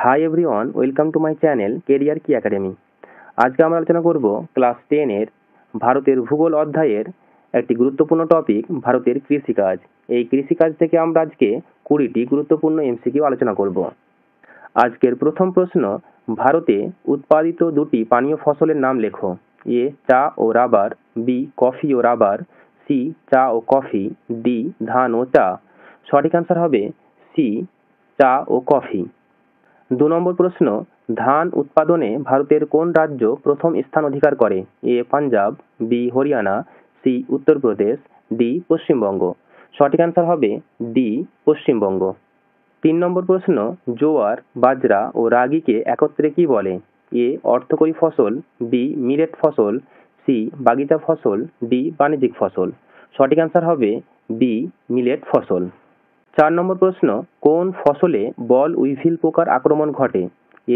Hi everyone, welcome to my channel career কি academy. আজকে আমরা আলোচনা করব ক্লাস 10-এর ভারতের ভূগোল অধ্যায়ের একটি গুরুত্বপূর্ণ টপিক, ভারতের কৃষিকাজ। এই কৃষিকাজ থেকে আমরা আজকে 20টি গুরুত্বপূর্ণ এমসিকিউ আলোচনা করব। আজকের প্রথম প্রশ্ন, ভারতে উৎপাদিত দুটি পানীয় ফসলের নাম লেখো। এ চা ও রাবার, বি কফি ও রাবার, সি চা ও কফি, ডি ধান ও চা। সঠিক অ্যান্সার হবে সি চা ও কফি। 2 নম্বর প্রশ্ন, ধান উৎপাদনে ভারতের কোন রাজ্য প্রথম স্থান অধিকার করে? A Punjab, B Haryana, C Uttar Pradesh, D Paschimbanga. সঠিক অ্যান্সার হবে ডি পশ্চিমবঙ্গ। 3 নম্বর প্রশ্ন, জোয়ার, বাজরা ও রাগিকে একত্রে কি বলে? এ অর্থকরী ফসল, বি মিলেট ফসল, সি বাগিচা ফসল, ডি বাণিজ্যিক ফসল। সঠিক অ্যান্সার হবে বি মিলেট ফসল। 4 নম্বর প্রশ্ন, কোন ফসলে বল উইভিল পোকার আক্রমণ ঘটে?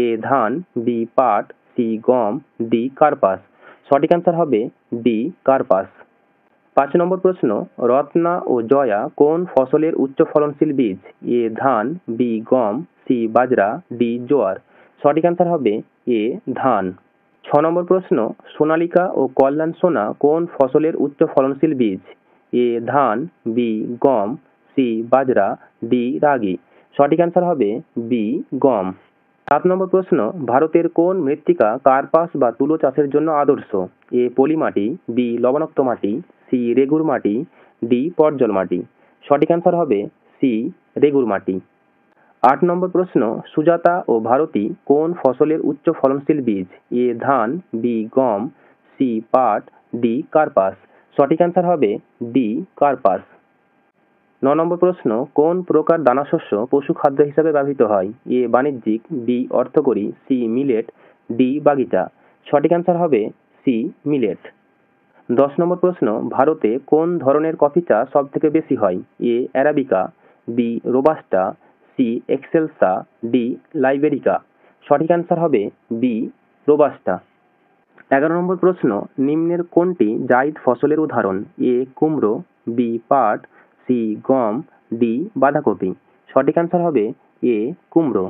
এ ধান, বি পাট, সি গম, ডি কার্পাস। সঠিক অ্যান্সার হবে ডি কার্পাস। 5 নম্বর প্রশ্ন, রত্না ও জয়া কোন ফসলের উচ্চ ফলনশীল বীজ? এ ধান, বি গম, সি বাজরা, ডি জোয়ার। সঠিক অ্যান্সার হবে এ ধান। 6 নম্বর প্রশ্ন, সোনালিকা ও কল্যাণ সোনা কোন ফসলের উচ্চ ফলনশীল বীজ? এ ধান, বি গম, সি বাজরা, ডি রাগি। সঠিক অ্যান্সার হবে বি গম। 7 নম্বর প্রশ্ন, ভারতের কোন মৃত্তিকা কার্পাস বা তুলো চাষের জন্য আদর্শ? এ পলি মাটি, বি লবণাক্ত মাটি, সি রেগুর মাটি, ডি পর্জল মাটি। সঠিক অ্যান্সার হবে সি রেগুর মাটি। 8 নম্বর প্রশ্ন, সুজাতা ও ভারতী কোন ফসলের উচ্চ ফলনশীল বীজ? এ ধান, বি গম, সি পাট, ডি কার্পাস। সঠিক অ্যান্সার হবে ডি কার্পাস। 9 নম্বর প্রশ্ন, কোন প্রকার দানাশস্য পশু খাদ্য হিসাবে ব্যবহৃত হয়? এ বাণিজ্যিক, বি অর্থকরী, সি মিলেট, ডি বাগিচা। সঠিক অ্যান্সার হবে সি মিলেট। 10 নম্বর প্রশ্ন, ভারতে কোন ধরনের কফি চাষ সব থেকে বেশি হয়? A arabica, B robusta, C excelsa, D liberica. সঠিক অ্যান্সার হবে বি রোবাস্টা। 11 নম্বর প্রশ্ন, নিম্নের কোনটি জায়িদ ফসলের উদাহরণ? এ কুমড়ো, বি পাট, সি গম, ডি বাঁধাকপি। সঠিক অ্যান্সার হবে এ কুমড়ো।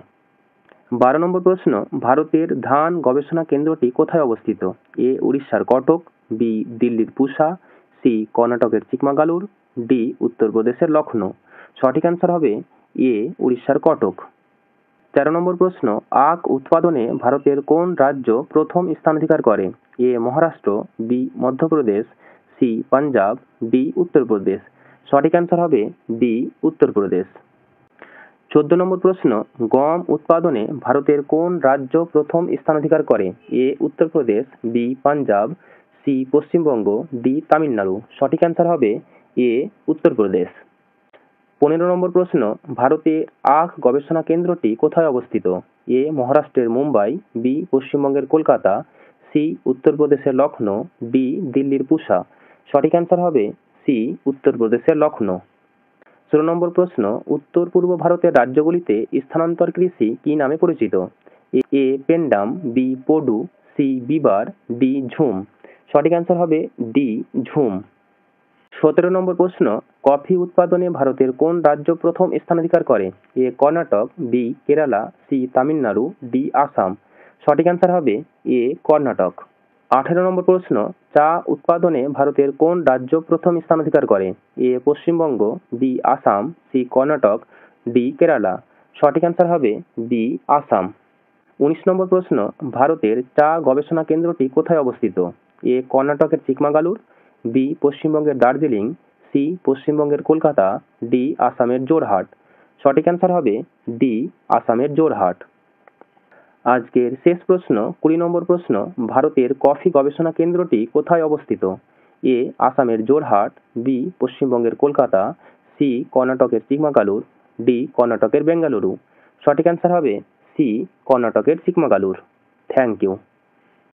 12 নম্বর প্রশ্ন, ভারতের ধান গবেষণা কেন্দ্রটি কোথায় অবস্থিত? এ উড়িষ্যার কটক, বি দিল্লির পুসা, সি কর্ণাটকের চিকমাগালুর, ডি উত্তরপ্রদেশের লখনৌ। সঠিক অ্যান্সার হবে এ উড়িষ্যার কটক। 13 নম্বর প্রশ্ন, আখ উৎপাদনে ভারতের কোন রাজ্য প্রথম স্থান অধিকার করে? A Maharashtra, B Madhya Pradesh, C Punjab, D Uttar Pradesh. সঠিক অ্যান্সার হবে ডি উত্তরপ্রদেশ। 14 নম্বর প্রশ্ন, গম উৎপাদনে ভারতের কোন রাজ্য প্রথম স্থান অধিকার করে? A Uttar Pradesh, B Punjab, C Paschimbanga, D Tamil Nadu. সঠিক অ্যান্সার হবে এ উত্তরপ্রদেশ। 15 নম্বর প্রশ্ন, ভারতে আখ গবেষণা কেন্দ্রটি কোথায় অবস্থিত? এ মহারাষ্ট্রের মুম্বাই, বি পশ্চিমবঙ্গের কলকাতা, সি উত্তরপ্রদেশের লখনৌ, ডি দিল্লির পুসা। সঠিক অ্যান্সার হবে সি উত্তরপ্রদেশের লখনৌ। 16 নম্বর প্রশ্ন, উত্তর পূর্ব ভারতের রাজ্যগুলিতে স্থানান্তর কৃষি কি নামে পরিচিত? এ পেন্ডাম, B podu, C Bieber, D ঝুম। সঠিক অ্যান্সার হবে ডি ঝুম। 17 নম্বর প্রশ্ন, কফি উৎপাদনে ভারতের কোন রাজ্য প্রথম স্থান অধিকার করে? A Karnataka, B Kerala, C Tamil Nadu, D Assam. সঠিক অ্যান্সার হবে এ কর্ণাটক। 18 নম্বর প্রশ্ন, চা উৎপাদনে ভারতের কোন রাজ্য প্রথম স্থান অধিকার করে? A Paschimbanga, B Assam, C Karnataka, D Kerala. সঠিক অ্যান্সার হবে বি আসাম। 19 নম্বর প্রশ্ন, ভারতের চা গবেষণা কেন্দ্রটি কোথায় অবস্থিত? এ কর্ণাটকের চিকমাগালুর, বি পশ্চিমবঙ্গের দার্জিলিং, সি পশ্চিমবঙ্গের কলকাতা, ডি আসামের জোরহাট। সঠিক অ্যান্সার হবে ডি আসামের জোরহাট। আজকের শেষ প্রশ্ন, 20 নম্বর প্রশ্ন, ভারতের কফি গবেষণা কেন্দ্রটি কোথায় অবস্থিত? এ আসামের জোরহাট, বি পশ্চিমবঙ্গের কলকাতা, সি কর্ণাটকের চিকমাগালুর, ডি কর্ণাটকের বেঙ্গালুরু। সঠিক অ্যান্সার হবে সি কর্ণাটকের চিকমাগালুর। Thank you.